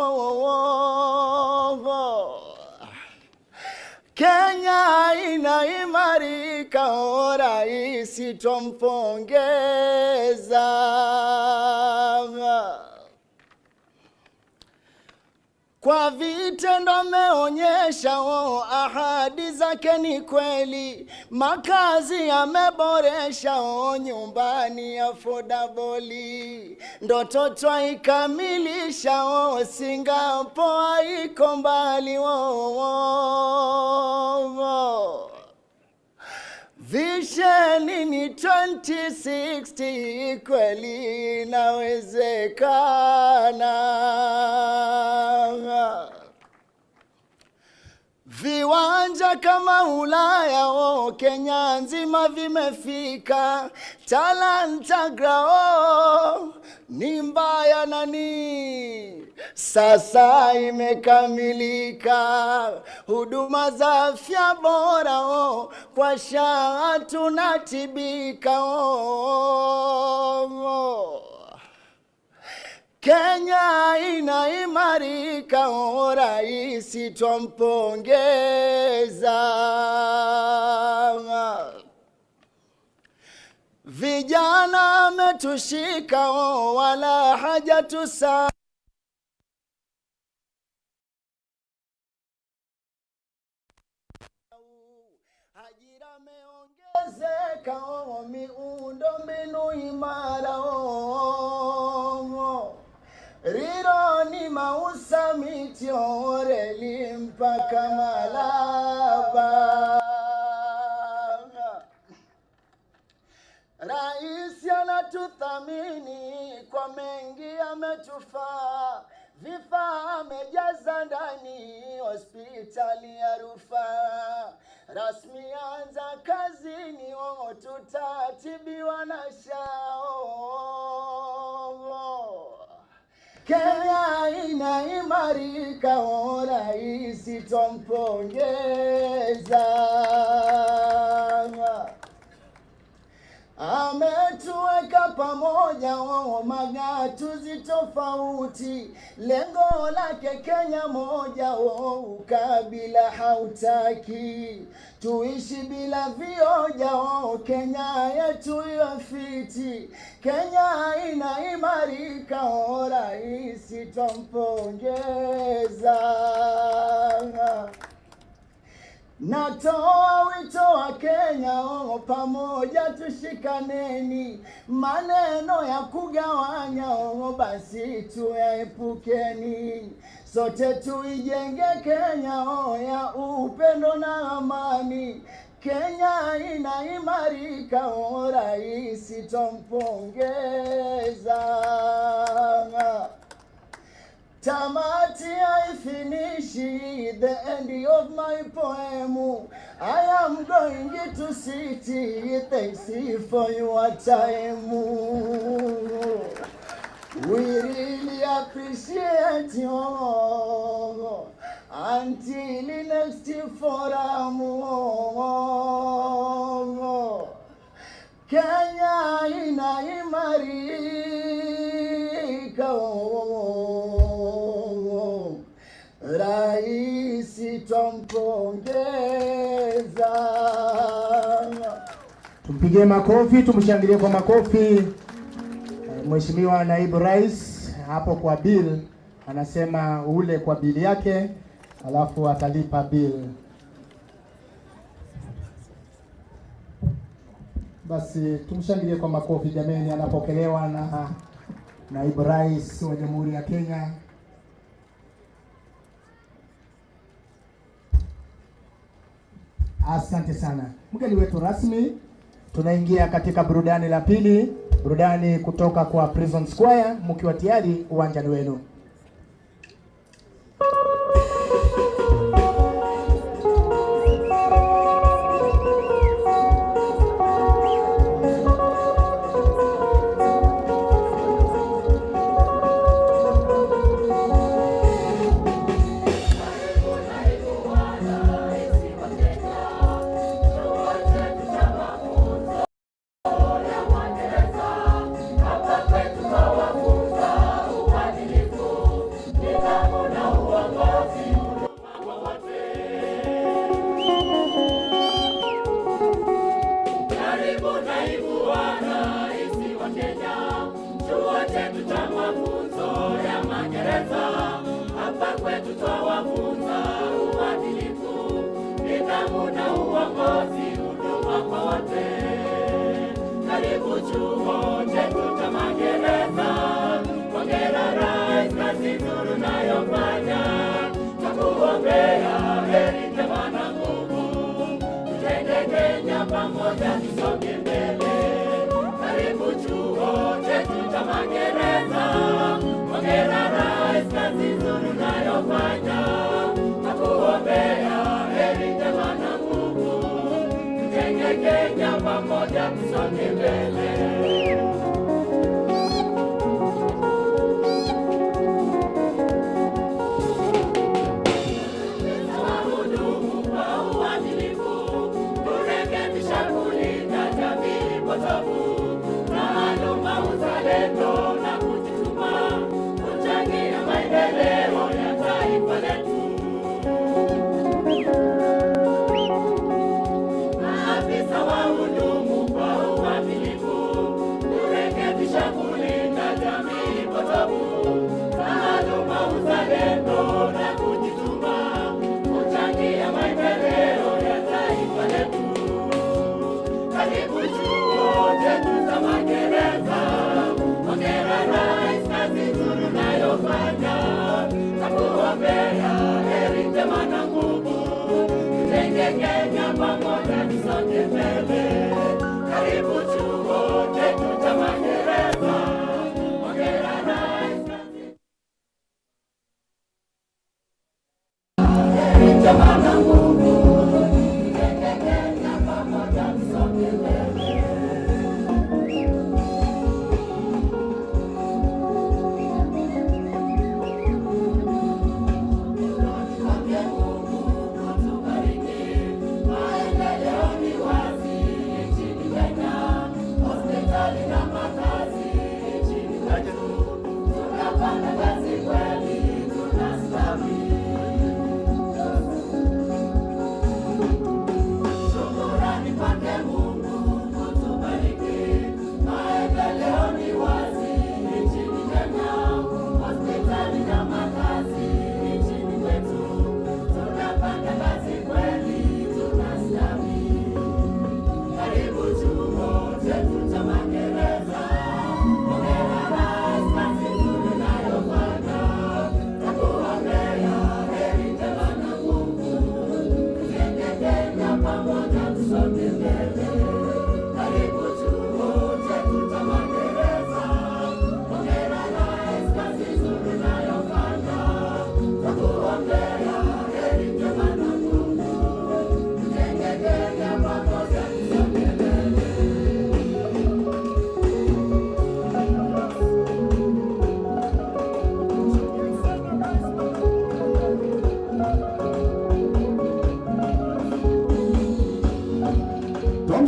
Kenya inaimarika, rais tumpongeza. Kwa vitendo ameonyesha, ahadi zake ni kweli, makazi yameboresha, nyumbani affordable, ndoto twaikamilisha, Singapore iko mbali. Vision ni 2060, kweli inawezekana. Viwanja kama Ulaya, Kenya nzima vimefika. Talanta grao ni mbaya nani, sasa imekamilika. Huduma za afya bora, kwa SHA tunatibika. Kenya inaimarika, rais tumpongeza. Vijana ametushika, wala haja tusa ajira meongezeka, miundo mbinu imara. Riro ni mausa miti, reli mpaka Malaba. Rais anatuthamini, kwa mengi ametufaa. Vifaa amejaza ndani, hospitali ya rufaa. Rasmi anza kazini, tutatibiwa na SHA. Kenya inaimarika, rais tumpongeza. Ametuweka pamoja, magatuzi tofauti, lengo lake Kenya moja, ukabila hautaki. Tuishi bila vioja, Kenya yetu yafiti. Kenya inaimarika, rais tumpongeza. Natoa wito wa Kenya, pamoja tushikaneni. Maneno ya kugawanya, basi tuyaepukeni. Sote tuijenge Kenya, ya upendo na amani. Kenya inaimarika, rais tumpongeza. Tamati haifinishi, the end of my poem. I am going to city. Thanks for your time. We really appreciate you. Until next forum. Kenya inaimarika. Raisi tumpongeza. Tumpigie makofi, tumshangilie kwa makofi. Mheshimiwa Naibu Rais hapo kwa bill anasema ule kwa bill yake alafu atalipa bill. Basi tumshangilie kwa makofi jameni, anapokelewa na Naibu Rais wa Jamhuri ya Kenya. Asante sana. Mgeni wetu rasmi, tunaingia katika burudani la pili, burudani kutoka kwa Prison Square. Mkiwa tayari, uwanjani wenu.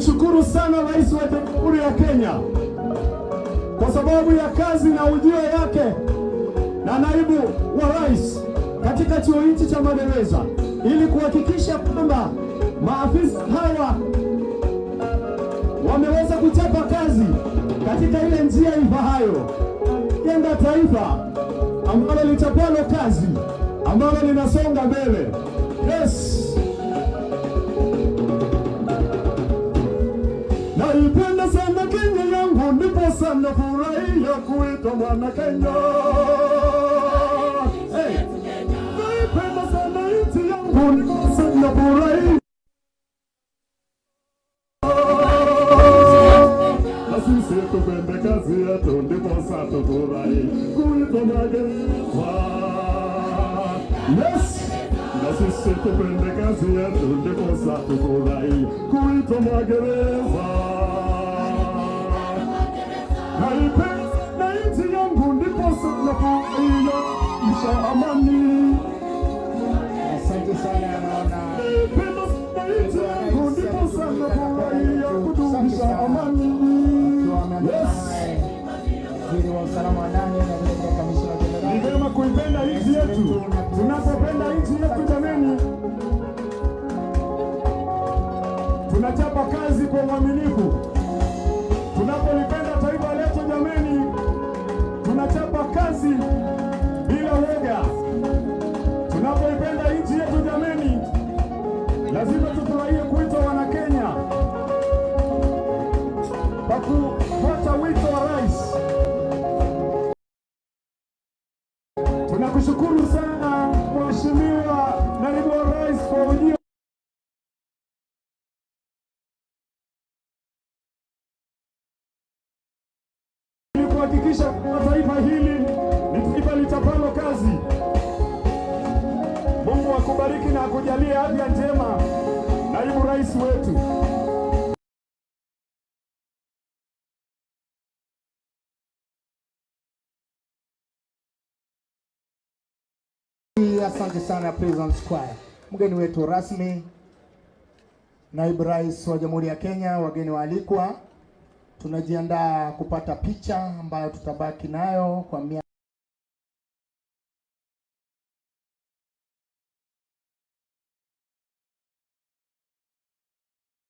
Namshukuru sana Rais wa Jamhuri ya Kenya kwa sababu ya kazi na ujio yake na naibu wa rais katika chuo hichi cha madereza ili kuhakikisha kwamba maafisa hawa wameweza kuchapa kazi katika ile njia ifahayo, jenga taifa ambalo lichapalo kazi, ambalo linasonga mbele. Yes. Naipenda sana Kenya yangu, ndipo sana furahia kuitwa mwana Kenya. Hey. Naipenda sana nchi yangu, ndipo sana furahia. Na sisi tupende kazi yetu, ndipo sana furahia kuitwa mwana Kenya. Yes. Na sisi tupende kazi yetu, ndipo sana furahia kuitwa magereza. Na nchi yangu ndipo sana furahia isha amani. Asante sana, naona Na nchi yangu ndipo sana furahia kudumisha amani. waziri wa usalama wa ndani na vile kamishna jenerali. Ni vyema kuipenda nchi yetu. Tunapopenda nchi yetu jameni, tunachapa kazi kwa uaminifu. Tunapolipenda taifa letu jameni, tunachapa kazi bila woga. Tunapoipenda nchi yetu jameni, lazima tufurahie kuitwa wana Kenya kwa kufuata wito wa rais. Tunakushukuru sana Mheshimiwa Naibu wa Rais kwa ujio ili kuhakikisha kwamba taifa hili ni taifa lichapalo kazi. Mungu akubariki na akujalie afya njema, Naibu Rais wetu. Asante sana Presides Choir. Mgeni wetu rasmi, Naibu Rais wa Jamhuri ya Kenya, wageni waalikwa, tunajiandaa kupata picha ambayo tutabaki nayo kwa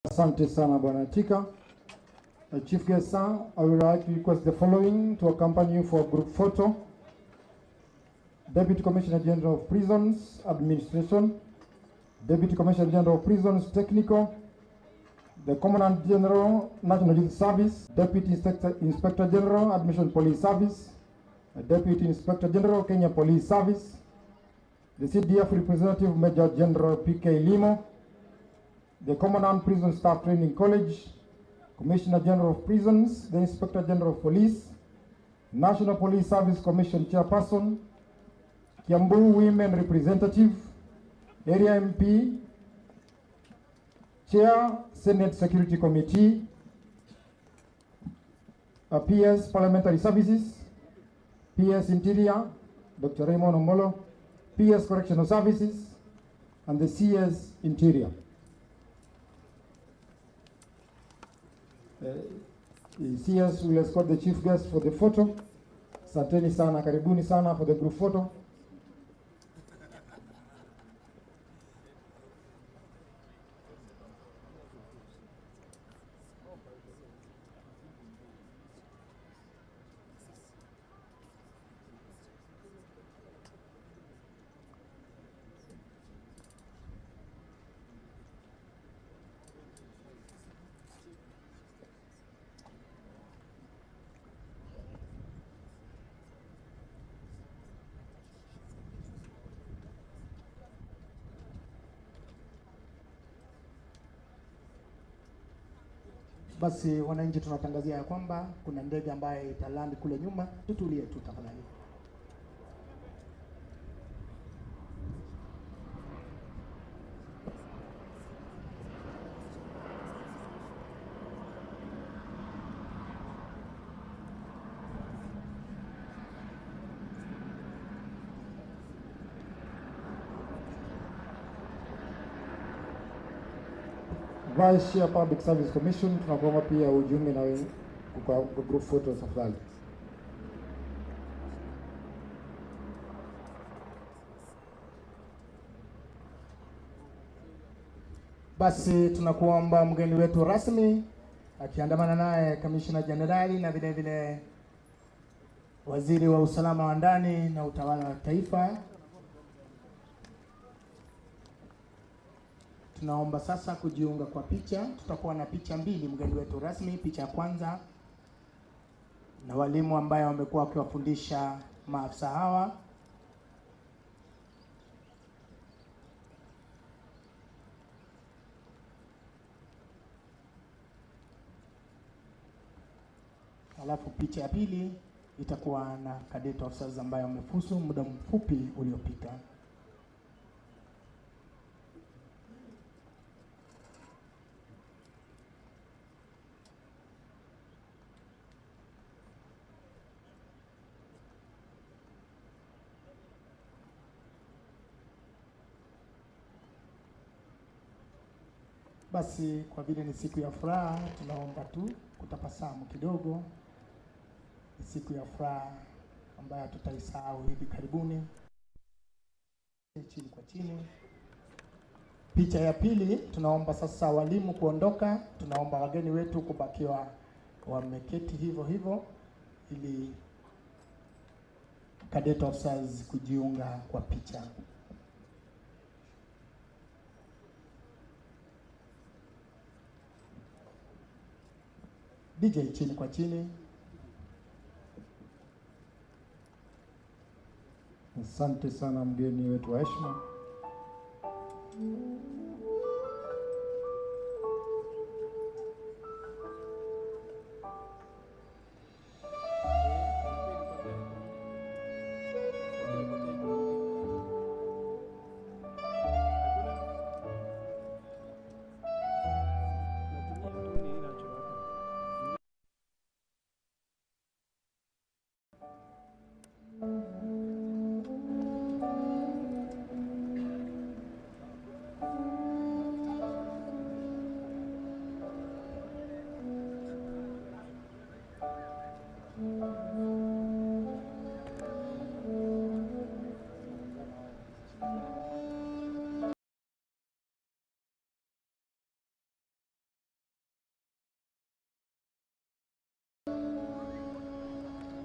Asante sana Bwana Chika. Chief Guest Sir, I would like to request the following to accompany you for a group photo. Deputy Commissioner General of Prisons Administration, Deputy Commissioner General of Prisons Technical, the Commandant General National Youth Service, Deputy Inspector General Admission Police Service, Deputy Inspector General Kenya Police Service, the CDF Representative Major General PK Limo, the Commandant Prison Staff Training College, Commissioner General of Prisons, the Inspector General of Police, National Police Service Commission Chairperson, Kiambu Women Representative, Area MP, Chair, Senate Security Committee, PS Parliamentary Services, PS Interior, Dr. Raymond Omolo, PS Correctional Services, and the CS Interior. The CS will escort the chief guest for the photo. Asanteni sana, karibuni sana for the group photo. Basi wananchi, tunatangazia ya kwamba kuna ndege ambaye italandi kule nyuma. Tutulie tu tafadhali. Vice Chair Public Service Commission, tunakuomba pia ujiunge na wewe kwa group photo tafadhali. Basi tunakuomba mgeni wetu rasmi akiandamana naye Kamishna Jenerali na vile vile Waziri wa Usalama wa Ndani na Utawala wa Taifa. Tunaomba sasa kujiunga kwa picha. Tutakuwa na picha mbili, mgeni wetu rasmi, picha ya kwanza na walimu ambao wamekuwa wakiwafundisha maafisa hawa. Alafu picha ya pili itakuwa na cadet officers ambao wamefuzu muda mfupi uliopita. Basi kwa vile ni siku ya furaha, tunaomba tu kutabasamu kidogo. Ni siku ya furaha ambayo tutaisahau hivi karibuni. Chini kwa chini. Picha ya pili, tunaomba sasa walimu kuondoka. Tunaomba wageni wetu kubakiwa wameketi hivyo hivyo ili cadet officers kujiunga kwa picha. DJ chini kwa chini. Asante sana mgeni wetu wa heshima.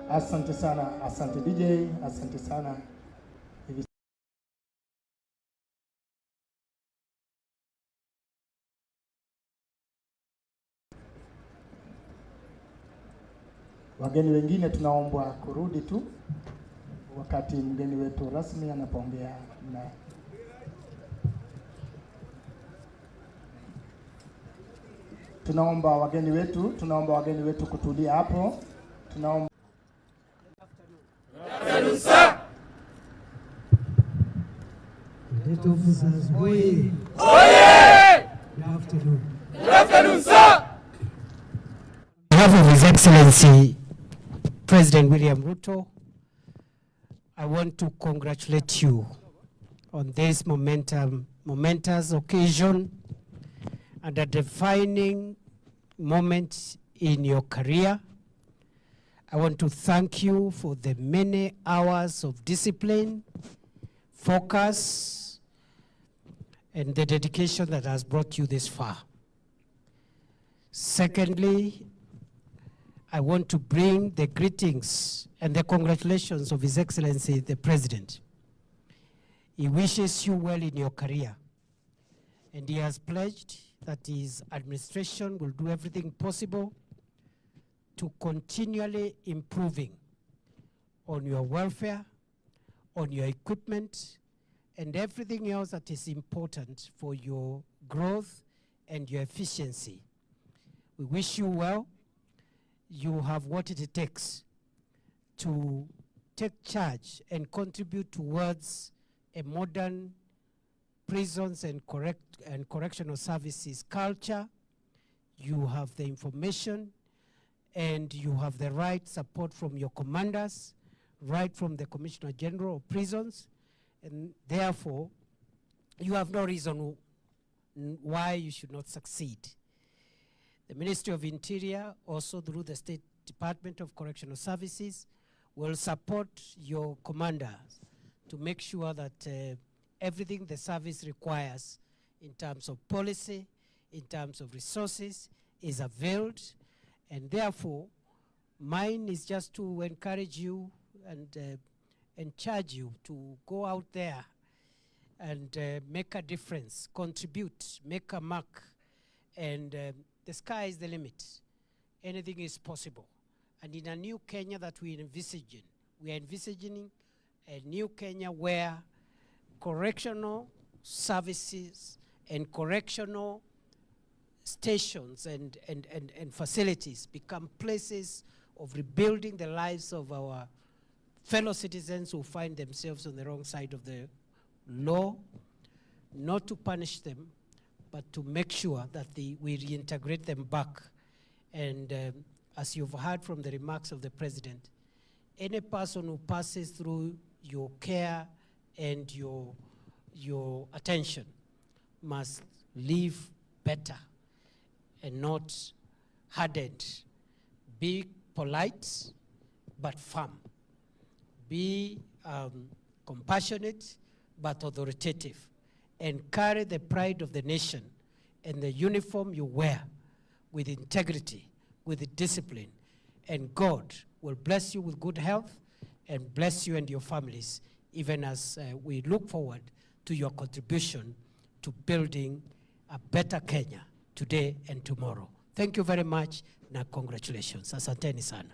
Asante sana, asante DJ, asante sana. Wageni wengine tunaombwa kurudi tu wakati mgeni wetu rasmi anapoongea na tunaomba wageni wetu kutulia hapo. Tunaomba Cadet officers, oye! Good afternoon. Good afternoon, sir! On behalf of His Excellency President William Ruto, I want to congratulate you on this momentous occasion and a defining moment in your career. I want to thank you for the many hours of discipline, focus, and the dedication that has brought you this far. Secondly, I want to bring the greetings and the congratulations of His Excellency the President. He wishes you well in your career, and he has pledged that his administration will do everything possible to continually improving on your welfare, on your equipment, and everything else that is important for your growth and your efficiency. We wish you well. You have what it takes to take charge and contribute towards a modern prisons and correctional services culture. You have the information and you have the right support from your commanders, right from the Commissioner General of Prisons, and therefore you have no reason why you should not succeed. The Ministry of Interior, also through the State Department of Correctional Services, will support your commanders to make sure that everything the service requires in terms of policy, in terms of resources, is availed. And therefore, mine is just to encourage you and charge you to go out there and make a difference, contribute, make a mark. And the sky is the limit. Anything is possible. And in a new Kenya that we are envisaging a new Kenya where correctional services and correctional stations and facilities become places of rebuilding the lives of our fellow citizens who find themselves on the wrong side of the law, not to punish them, but to make sure that we reintegrate them back. And as you've heard from the remarks of the President, any person who passes through your care and your attention must live better and not hardened. Be polite, but firm. Be compassionate, but authoritative. And carry the pride of the nation and the uniform you wear with integrity, with discipline. And God will bless you with good health and bless you and your families, even as we look forward to your contribution to building a better Kenya today and tomorrow. Thank you very much, na congratulations. Asanteni sana.